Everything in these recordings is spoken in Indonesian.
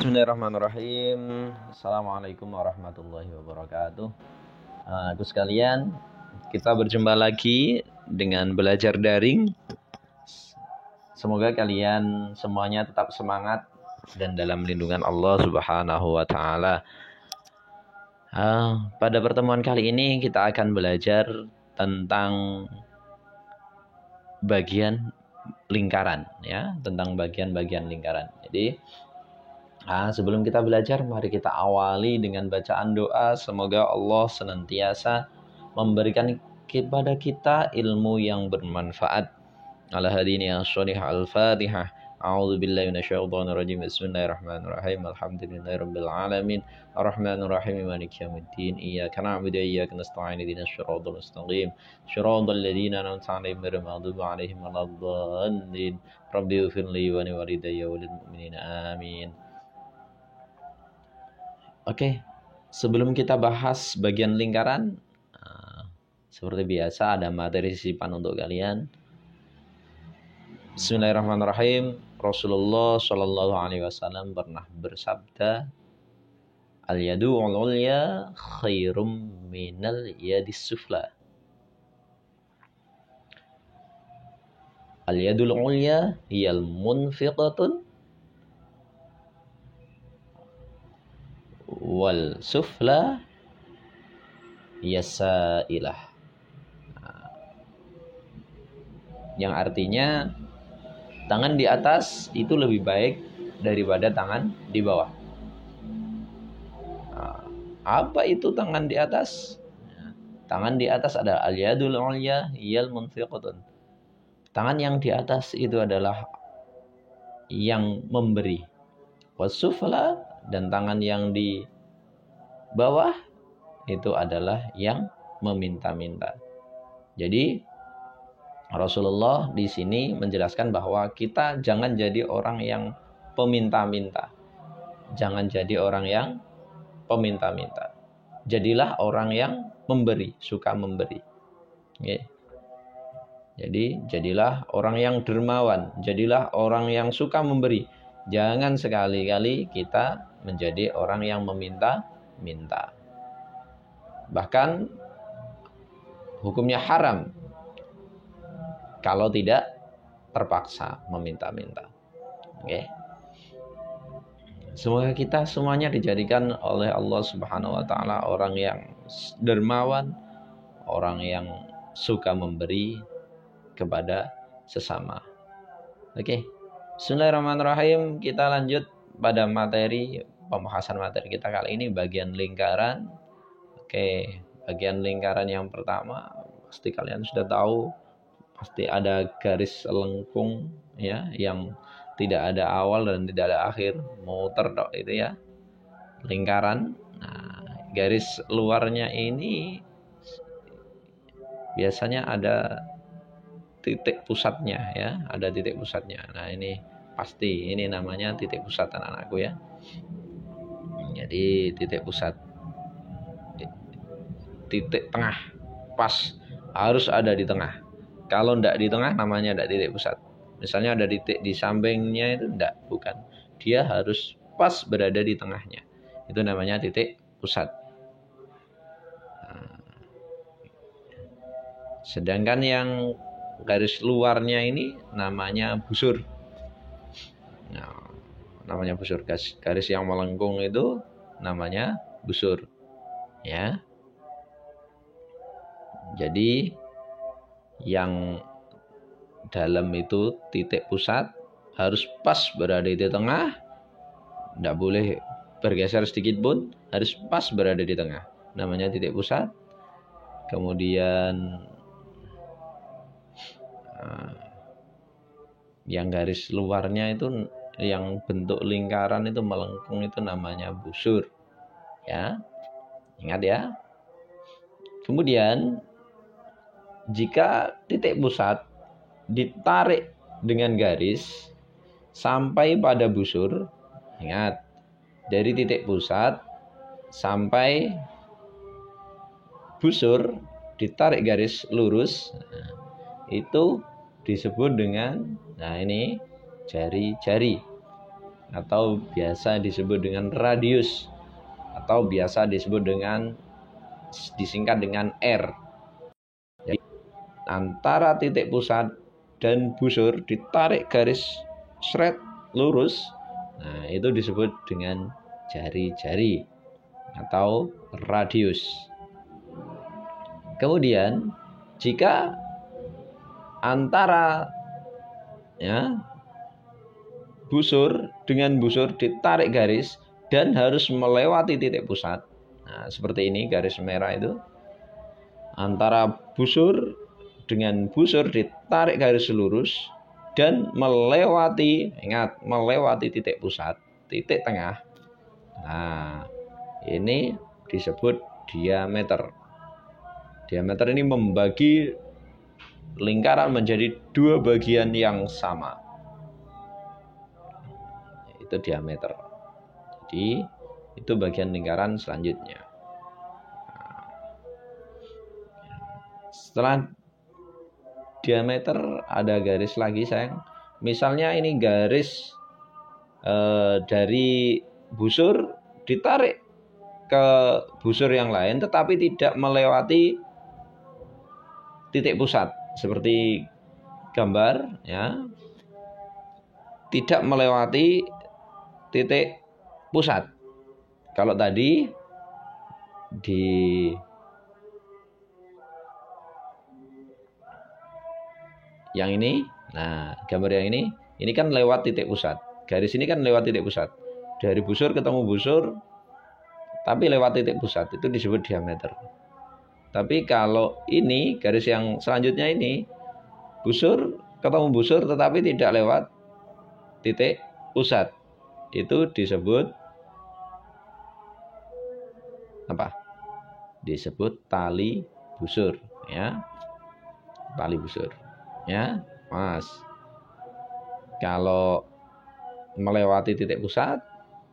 Bismillahirrahmanirrahim. Assalamualaikum warahmatullahi wabarakatuh. Aku sekalian, kita berjumpa lagi dengan belajar daring. Semoga kalian semuanya tetap semangat dan dalam lindungan Allah Subhanahu wa taala. Pada pertemuan kali ini kita akan belajar tentang bagian lingkaran, ya, tentang bagian-bagian lingkaran. Jadi sebelum kita belajar, mari kita awali dengan bacaan doa. Semoga Allah senantiasa memberikan kepada kita ilmu yang bermanfaat. Ala hadini as-solih al-fatihah. A'udzubillahi minasyaitonirrajim. Bismillahirrahmanirrahim. Alhamdulillahirabbil alamin. Arrahmanirrahim. Maliki yaumiddin. Iyyaka na'budu wa iyyaka nasta'in. Ihdinas siratal mustaqim. Shiratal ladzina an'amta 'alaihim ghairil maghdubi 'alaihim waladdallin. Rabbighfirli wa li walidayya wa lil mu'minina. Amin. Oke, sebelum kita bahas bagian lingkaran, seperti biasa ada materi sisipan untuk kalian. Bismillahirrahmanirrahim. Rasulullah Shallallahu Alaihi Wasallam pernah bersabda, al-yadu al-ulya khairum minal yadis sufla. Al-yadul ulya hiyal munfiqatun wal sufla yasailah. Yang artinya tangan di atas itu lebih baik daripada tangan di bawah. Apa itu tangan di atas? Tangan di atas adalah al-yadul ulya hiyal munfiqatun. Tangan yang di atas itu adalah yang memberi. Wasufla, dan tangan yang di bawah itu adalah yang meminta-minta. Jadi Rasulullah di sini menjelaskan bahwa kita jangan jadi orang yang peminta-minta. Jangan jadi orang yang peminta-minta. Jadilah orang yang memberi, suka memberi. Okay. Jadi jadilah orang yang dermawan, jadilah orang yang suka memberi. Jangan sekali-kali kita menjadi orang yang meminta-minta. Bahkan hukumnya haram kalau tidak terpaksa meminta-minta. Oke. Semoga kita semuanya dijadikan oleh Allah Subhanahu wa taala orang yang dermawan, orang yang suka memberi kepada sesama. Oke. Bismillahirrahmanirrahim. Kita lanjut pada pembahasan materi kita kali ini, bagian lingkaran. Oke, bagian lingkaran yang pertama pasti kalian sudah tahu, pasti ada garis lengkung, ya, yang tidak ada awal dan tidak ada akhir, muter dok itu ya, lingkaran. Nah, garis luarnya ini biasanya ada titik pusatnya, ya, ada titik pusatnya. Nah, ini pasti ini namanya titik pusat anak-anakku ya. Jadi titik pusat, titik tengah, pas, harus ada di tengah. Kalau enggak di tengah namanya enggak titik pusat. Misalnya ada titik di sampingnya itu enggak, bukan. Dia harus pas berada di tengahnya. Itu namanya titik pusat. Sedangkan yang garis luarnya ini namanya busur. Nah, namanya busur. Garis yang melengkung itu namanya busur. Ya. Jadi yang dalam itu titik pusat harus pas berada di tengah. Tidak boleh bergeser sedikit pun, harus pas berada di tengah. Namanya titik pusat. Kemudian yang garis luarnya itu, yang bentuk lingkaran itu melengkung, itu namanya busur. Ya, ingat ya. Kemudian jika titik pusat ditarik dengan garis sampai pada busur, ingat, dari titik pusat sampai busur ditarik garis lurus, itu disebut dengan, nah ini, jari-jari. atau biasa disebut dengan radius, atau biasa disebut dengan disingkat dengan R. Jadi, antara titik pusat dan busur ditarik garis shred lurus. Nah, itu disebut dengan jari-jari atau radius. Kemudian jika antara busur dengan busur ditarik garis dan harus melewati titik pusat. Nah, seperti ini garis merah itu. Antara busur dengan busur ditarik garis lurus dan melewati, ingat, melewati titik pusat, titik tengah. Nah, ini disebut diameter. Diameter ini membagi lingkaran menjadi dua bagian yang sama. Itu diameter. Jadi, itu bagian lingkaran selanjutnya. Setelah diameter ada garis lagi, sayang. Misalnya ini garis dari busur ditarik ke busur yang lain tetapi tidak melewati titik pusat, seperti gambar ya, tidak melewati titik pusat. Kalau tadi di yang ini, nah gambar yang ini kan lewat titik pusat. Garis ini kan lewat titik pusat. Dari busur ketemu busur, tapi lewat titik pusat, itu disebut diameter. Tapi kalau ini, garis yang selanjutnya ini, busur ketemu busur tetapi tidak lewat titik pusat, itu disebut apa? Disebut tali busur ya. Tali busur ya, Mas. Kalau melewati titik pusat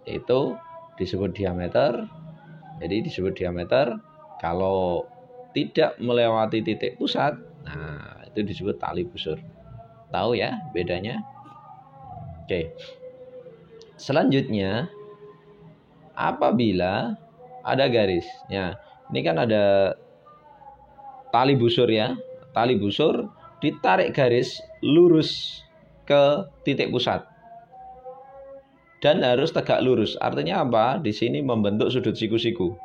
itu disebut diameter. Jadi disebut diameter. Kalau tidak melewati titik pusat, nah itu disebut tali busur. Tahu ya bedanya? Oke. Selanjutnya, apabila ada garis, ya, ini kan ada tali busur ya. Tali busur ditarik garis lurus ke titik pusat dan harus tegak lurus. Artinya apa? Di sini membentuk sudut siku-siku.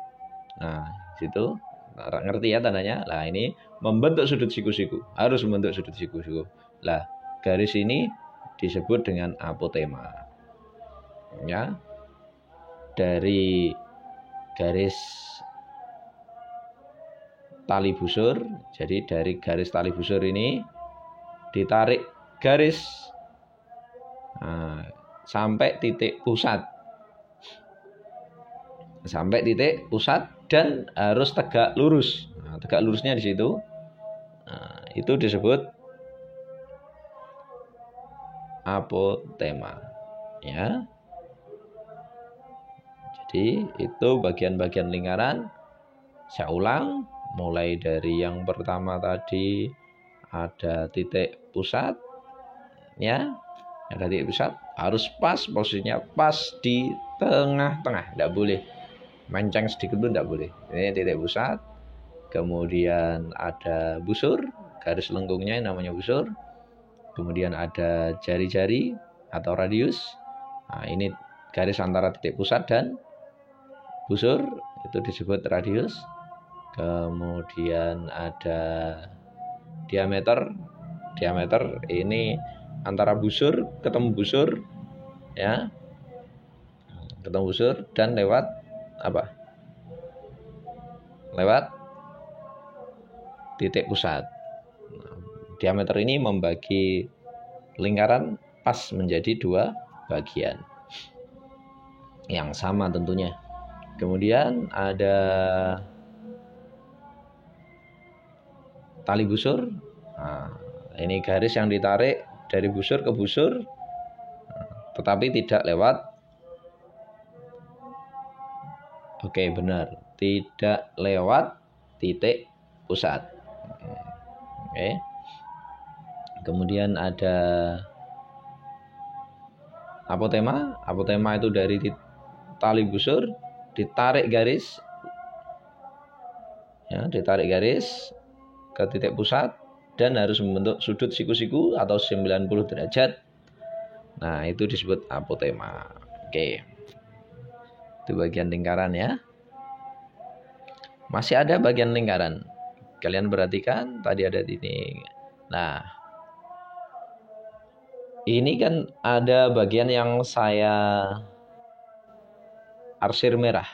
Nah, situ ngerti ya tandanya? Nah, ini membentuk sudut siku-siku. Harus membentuk sudut siku-siku. Lah, garis ini disebut dengan apotema. Ya. Dari garis tali busur, jadi dari garis tali busur ini ditarik garis sampai titik pusat. Sampai titik pusat dan harus tegak lurus. Nah, tegak lurusnya di situ. Nah, itu disebut apotema. Ya. Jadi itu bagian-bagian lingkaran. Saya ulang, mulai dari yang pertama tadi ada titik pusat, ya, ada titik pusat, harus pas posisinya, pas di tengah-tengah, tidak boleh menceng sedikit pun, tidak boleh. Ini titik pusat. Kemudian ada busur, garis lengkungnya namanya busur. Kemudian ada jari-jari atau radius. Nah, ini garis antara titik pusat dan busur, itu disebut radius. Kemudian ada diameter. Diameter ini antara busur ketemu busur ya. Ketemu busur dan lewat apa? Lewat titik pusat. Diameter ini membagi lingkaran pas menjadi dua bagian yang sama tentunya. Kemudian ada tali busur. Nah, ini garis yang ditarik dari busur ke busur, tetapi tidak lewat. Oke, benar, tidak lewat titik pusat. Oke. Kemudian ada apotema. Apotema itu dari tali busur ditarik garis, ya, ditarik garis ke titik pusat dan harus membentuk sudut siku-siku atau 90 derajat. Nah, itu disebut apotema. Oke. Itu bagian lingkaran ya. Masih ada bagian lingkaran. Kalian perhatikan tadi ada di ini. Nah, ini kan ada bagian yang saya arsir merah.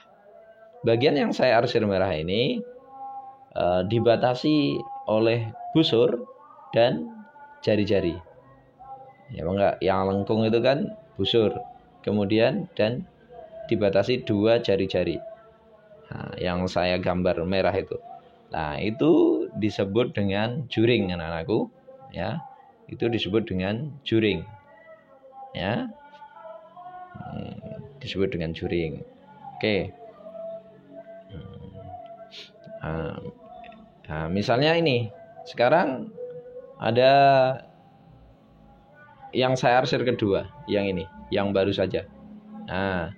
Bagian yang saya arsir merah ini dibatasi oleh busur dan jari-jari. Ya enggak, yang lengkung itu kan busur, kemudian dan dibatasi 2 jari-jari. Nah, yang saya gambar merah itu. Nah, itu disebut dengan juring, anak-anakku, ya. Itu disebut dengan juring. Ya. Disebut dengan juring. Oke. Nah, misalnya ini. Sekarang ada yang saya arsir kedua, yang ini, yang baru saja. Nah,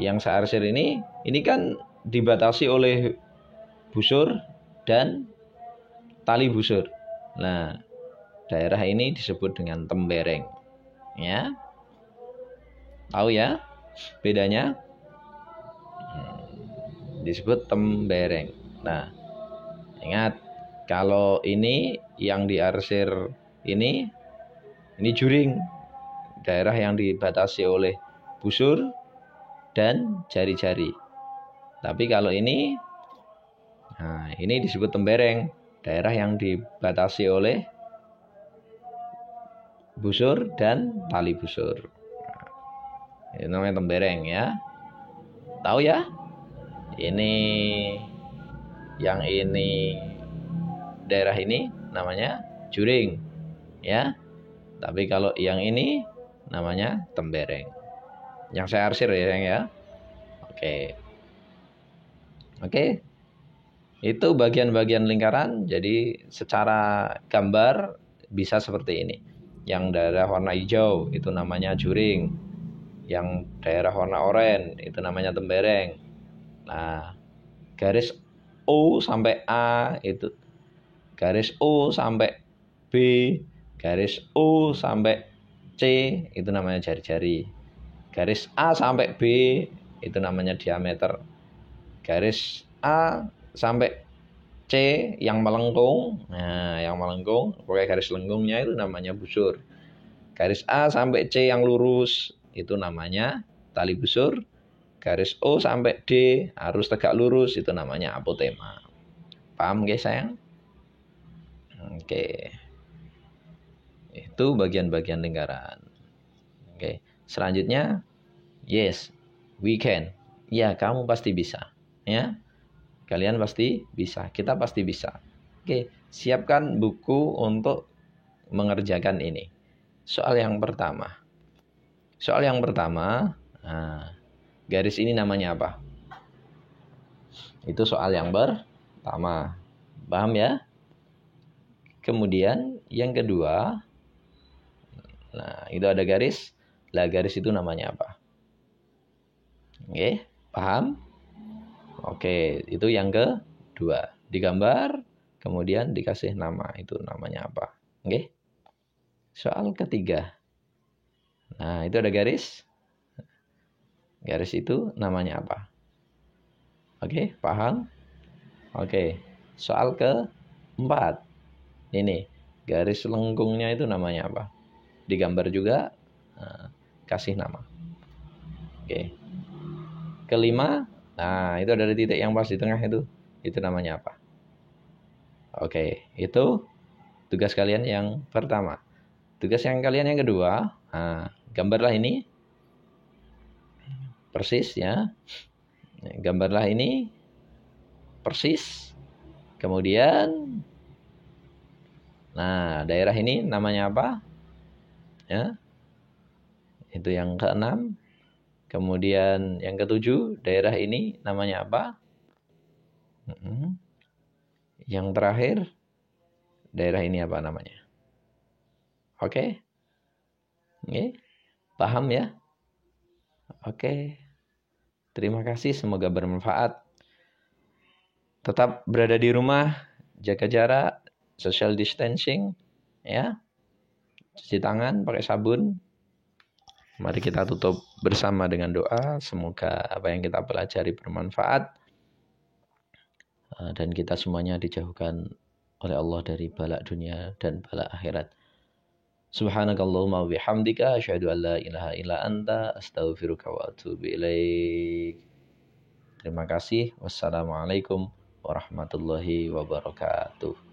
yang saya arsir ini kan dibatasi oleh busur dan tali busur. Nah, daerah ini disebut dengan tembereng. Ya. Tahu ya bedanya? Disebut tembereng. Nah, ingat kalau ini yang diarsir ini juring. Daerah yang dibatasi oleh busur dan jari-jari. Tapi kalau ini, nah ini disebut tembereng, daerah yang dibatasi oleh busur dan tali busur. Ini namanya tembereng ya. Tahu ya? Ini yang ini daerah ini namanya juring ya. Tapi kalau yang ini namanya tembereng. Yang saya arsir ya, sayang ya. Oke. Itu bagian-bagian lingkaran. Jadi secara gambar bisa seperti ini. Yang daerah warna hijau itu namanya juring. Yang daerah warna oranye itu namanya tembereng. Nah, garis O sampai A itu, garis O sampai B, garis O sampai C itu namanya jari-jari. Garis A sampai B itu namanya diameter. Garis A sampai C yang melengkung, nah yang melengkung, pokoknya garis lengkungnya itu namanya busur. Garis A sampai C yang lurus itu namanya tali busur. Garis O sampai D harus tegak lurus itu namanya apotema. Paham guys sayang? Oke. Itu bagian-bagian lingkaran. Oke. Selanjutnya, yes, we can. Ya, kamu pasti bisa. Ya. Kalian pasti bisa. Kita pasti bisa. Oke, siapkan buku untuk mengerjakan ini. Soal yang pertama. Nah, garis ini namanya apa? Itu soal yang pertama. Paham ya? Kemudian yang kedua, nah itu ada garis. Lah garis itu namanya apa? Oke, paham? Oke, itu yang kedua. Digambar, kemudian dikasih nama. Itu namanya apa? Oke. Soal ketiga. Nah, itu ada garis. Garis itu namanya apa? Oke, paham? Oke. Soal keempat. Ini, garis lengkungnya itu namanya apa? Digambar juga, kasih nama. Oke. Kelima, nah itu ada titik yang pas di tengah itu namanya apa? Oke, itu tugas kalian yang pertama. Tugas yang kalian yang kedua, nah, gambarlah ini persis ya. Gambarlah ini persis. Kemudian, nah daerah ini namanya apa? Ya, itu yang keenam. Kemudian yang ketujuh, daerah ini namanya apa? Yang terakhir, daerah ini apa namanya? Oke? Paham ya? Oke. Terima kasih, semoga bermanfaat. Tetap berada di rumah, jaga jarak, social distancing, ya. Cuci tangan pakai sabun. Mari kita tutup bersama dengan doa. Semoga apa yang kita pelajari bermanfaat. Dan kita semuanya dijauhkan oleh Allah dari balak dunia dan balak akhirat. Subhanakallahumma bihamdika asyhadu an la ilaha illa anta astaghfiruka wa atubu ilaik. Terima kasih. Wassalamualaikum warahmatullahi wabarakatuh.